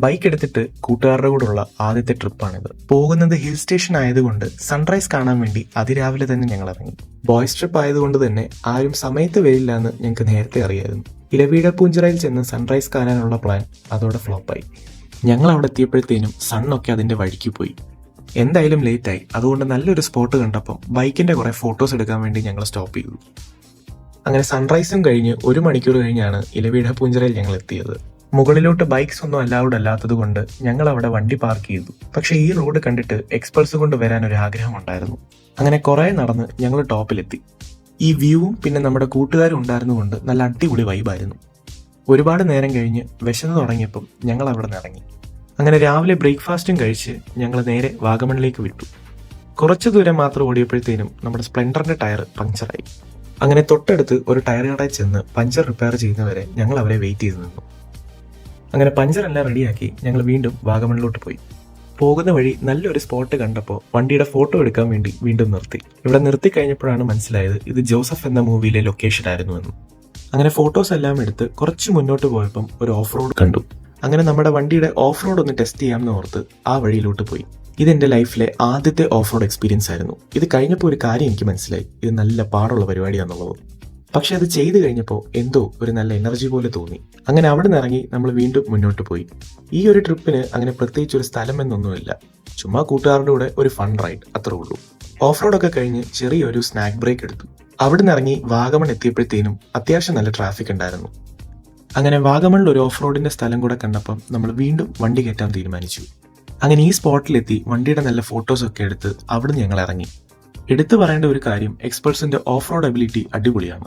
Bike എടുത്തിട്ട് കൂട്ടുകാരുടെ കൂടെയുള്ള ആദ്യത്തെ ട്രിപ്പാണിത്. പോകുന്നത് ഹിൽ സ്റ്റേഷൻ ആയതുകൊണ്ട് സൺറൈസ് കാണാൻ വേണ്ടി അതിരാവിലെ തന്നെ ഞങ്ങൾ ഇറങ്ങി. ബോയ്സ് ട്രിപ്പ് ആയതുകൊണ്ട് തന്നെ ആരും സമയത്ത് വരില്ല എന്ന് ഞങ്ങൾക്ക് നേരത്തെ അറിയായിരുന്നു. ഇലവീഴ പൂഞ്ചിറയിൽ ചെന്ന് സൺറൈസ് കാണാനുള്ള പ്ലാൻ അതോടെ ഫ്ലോപ്പായി. ഞങ്ങൾ അവിടെ എത്തിയപ്പോഴത്തേനും സണ്ണൊക്കെ അതിന്റെ വഴിക്ക് പോയി. എന്തായാലും ലേറ്റായി. അതുകൊണ്ട് നല്ലൊരു സ്പോട്ട് കണ്ടപ്പം ബൈക്കിന്റെ കുറെ ഫോട്ടോസ് എടുക്കാൻ വേണ്ടി ഞങ്ങൾ സ്റ്റോപ്പ് ചെയ്തു. അങ്ങനെ സൺറൈസും കഴിഞ്ഞ് 1 മണിക്കൂർ കഴിഞ്ഞാണ് ഇലവീഴ പൂഞ്ചിറയിൽ ഞങ്ങൾ എത്തിയത്. മുകളിലോട്ട് ബൈക്സ് ഒന്നും അലൗഡ് അല്ലാത്തത് കൊണ്ട് ഞങ്ങൾ അവിടെ വണ്ടി പാർക്ക് ചെയ്തു. പക്ഷെ ഈ റോഡ് കണ്ടിട്ട് എക്സ്പൾസ് കൊണ്ട് വരാൻ ഒരു ആഗ്രഹം ഉണ്ടായിരുന്നു. അങ്ങനെ കുറെ നടന്ന് ഞങ്ങൾ ടോപ്പിലെത്തി. ഈ വ്യൂവും പിന്നെ നമ്മുടെ കൂട്ടുകാരും ഉണ്ടായിരുന്നുകൊണ്ട് നല്ല അടിപൊളി വൈബായിരുന്നു. ഒരുപാട് നേരം കഴിഞ്ഞ് വിശന്ന് തുടങ്ങിയപ്പം ഞങ്ങൾ അവിടെ നിന്ന് ഇറങ്ങി. അങ്ങനെ രാവിലെ ബ്രേക്ക്ഫാസ്റ്റും കഴിച്ച് ഞങ്ങൾ നേരെ വാഗമണിലേക്ക് വിട്ടു. കുറച്ചു ദൂരം മാത്രം ഓടിയപ്പോഴത്തേനും നമ്മുടെ സ്പ്ലെൻഡറിന്റെ ടയർ പഞ്ചറായി. അങ്ങനെ തൊട്ടടുത്ത് ഒരു ടയർ കടയിൽ ചെന്ന് പഞ്ചർ റിപ്പയർ ചെയ്യുന്നവരെ ഞങ്ങൾ അവരെ വെയിറ്റ് ചെയ്ത് നിന്നു. അങ്ങനെ പഞ്ചറെല്ലാം റെഡിയാക്കി ഞങ്ങൾ വീണ്ടും വാഗമണിലോട്ട് പോയി. പോകുന്ന വഴി നല്ലൊരു സ്പോട്ട് കണ്ടപ്പോൾ വണ്ടിയുടെ ഫോട്ടോ എടുക്കാൻ വേണ്ടി വീണ്ടും നിർത്തി. ഇവിടെ നിർത്തി കഴിഞ്ഞപ്പോഴാണ് മനസ്സിലായത് ഇത് ജോസഫ് എന്ന മൂവിയിലെ ലൊക്കേഷൻ ആയിരുന്നു എന്ന്. അങ്ങനെ ഫോട്ടോസ് എല്ലാം എടുത്ത് കുറച്ച് മുന്നോട്ട് പോയപ്പം ഒരു ഓഫ് റോഡ് കണ്ടു. അങ്ങനെ നമ്മുടെ വണ്ടിയുടെ ഓഫ് റോഡ് ഒന്ന് ടെസ്റ്റ് ചെയ്യാമെന്ന് ഓർത്ത് ആ വഴിയിലോട്ട് പോയി. ഇതെന്റെ ലൈഫിലെ ആദ്യത്തെ ഓഫ് റോഡ് എക്സ്പീരിയൻസ് ആയിരുന്നു. ഇത് കഴിഞ്ഞപ്പോൾ ഒരു കാര്യം എനിക്ക് മനസ്സിലായി, ഇത് നല്ല പാടുള്ള പരിപാടിയാണെന്നുള്ളത്. പക്ഷെ അത് ചെയ്തു കഴിഞ്ഞപ്പോൾ എന്തോ ഒരു നല്ല എനർജി പോലെ തോന്നി. അങ്ങനെ അവിടെ നിന്ന് ഇറങ്ങി നമ്മൾ വീണ്ടും മുന്നോട്ട് പോയി. ഈ ഒരു ട്രിപ്പിന് അങ്ങനെ പ്രത്യേകിച്ച് ഒരു സ്ഥലം എന്നൊന്നുമില്ല, ചുമ്മാ കൂട്ടുകാരുടെ കൂടെ ഒരു ഫൺ റൈഡ് അത്രേ ഉള്ളൂ. ഓഫ് റോഡൊക്കെ കഴിഞ്ഞ് ചെറിയൊരു സ്നാക്ക് ബ്രേക്ക് എടുത്തു. അവിടെ നിന്ന് ഇറങ്ങി വാഗമൺ എത്തിയപ്പോഴത്തേനും അത്യാവശ്യം നല്ല ട്രാഫിക് ഉണ്ടായിരുന്നു. അങ്ങനെ വാഗമണിൽ ഒരു ഓഫ് റോഡിന്റെ സ്ഥലം കൂടെ കണ്ടപ്പം നമ്മൾ വീണ്ടും വണ്ടി കയറ്റാൻ തീരുമാനിച്ചു. അങ്ങനെ ഈ സ്പോട്ടിലെത്തി വണ്ടിയുടെ നല്ല ഫോട്ടോസൊക്കെ എടുത്ത് അവിടുന്ന് ഞങ്ങൾ ഇറങ്ങി. എടുത്തു പറയേണ്ട ഒരു കാര്യം, എക്സ്പൾസിന്റെ ഓഫ് റോഡ് എബിലിറ്റി അടിപൊളിയാണ്.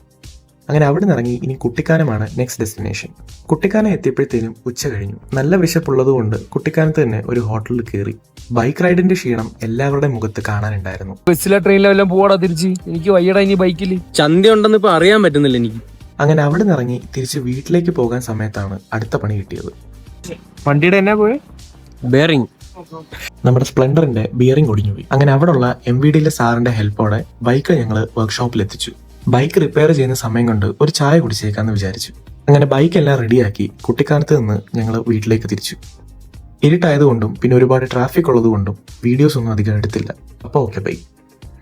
അങ്ങനെ അവിടെ നിന്ന് ഇറങ്ങി ഇനി കുട്ടിക്കാനമാണ് നെക്സ്റ്റ് ഡെസ്റ്റിനേഷൻ. കുട്ടിക്കാനം എത്തിയപ്പോഴത്തേനും ഉച്ച കഴിഞ്ഞു. നല്ല വിശപ്പുള്ളത് കുട്ടിക്കാനത്ത് തന്നെ ഒരു ഹോട്ടലിൽ കയറി. ബൈക്ക് റൈഡിന്റെ ക്ഷീണം എല്ലാവരുടെ മുഖത്ത് കാണാനുണ്ടായിരുന്നു. ബസ്സിലെ ട്രെയിനിലെല്ലാം പോവാടാ തിരിച്ച്, എനിക്ക് വയ്യടാ ഇനി ബൈക്കിൽ. ചന്തി ഉണ്ടെന്ന് ഇപ്പൊ അറിയാൻ പറ്റുന്നില്ല എനിക്ക്. അങ്ങനെ അവിടെ നിന്ന് ഇറങ്ങി തിരിച്ച് വീട്ടിലേക്ക് പോകാൻ സമയത്താണ് അടുത്ത പണി കിട്ടിയത്. വണ്ടിയുടെ എന്നാ പോയെ? ബെയറിംഗ്. നമ്മുടെ സ്പ്ലെൻഡറിന്റെ ബിയറിംഗ് ഒടിഞ്ഞുപോയി. അങ്ങനെ അവിടെയുള്ള MVDയിലെ സാറിന്റെ ഹെൽപ്പോടെ ബൈക്ക് ഞങ്ങൾ വർക്ക്ഷോപ്പിൽ എത്തിച്ചു. ബൈക്ക് റിപ്പയർ ചെയ്യുന്ന സമയം കൊണ്ട് ഒരു ചായ കുടിച്ചേക്കാന്ന് വിചാരിച്ചു. അങ്ങനെ ബൈക്ക് എല്ലാം റെഡിയാക്കി കുട്ടിക്കാനത്ത് നിന്ന് ഞങ്ങൾ വീട്ടിലേക്ക് തിരിച്ചു. ഇരുട്ടായതുകൊണ്ടും പിന്നെ ഒരുപാട് ട്രാഫിക് ഉള്ളതുകൊണ്ടും വീഡിയോസ് ഒന്നും അധികം എടുത്തില്ല. അപ്പോൾ ഓക്കെ, ബൈ.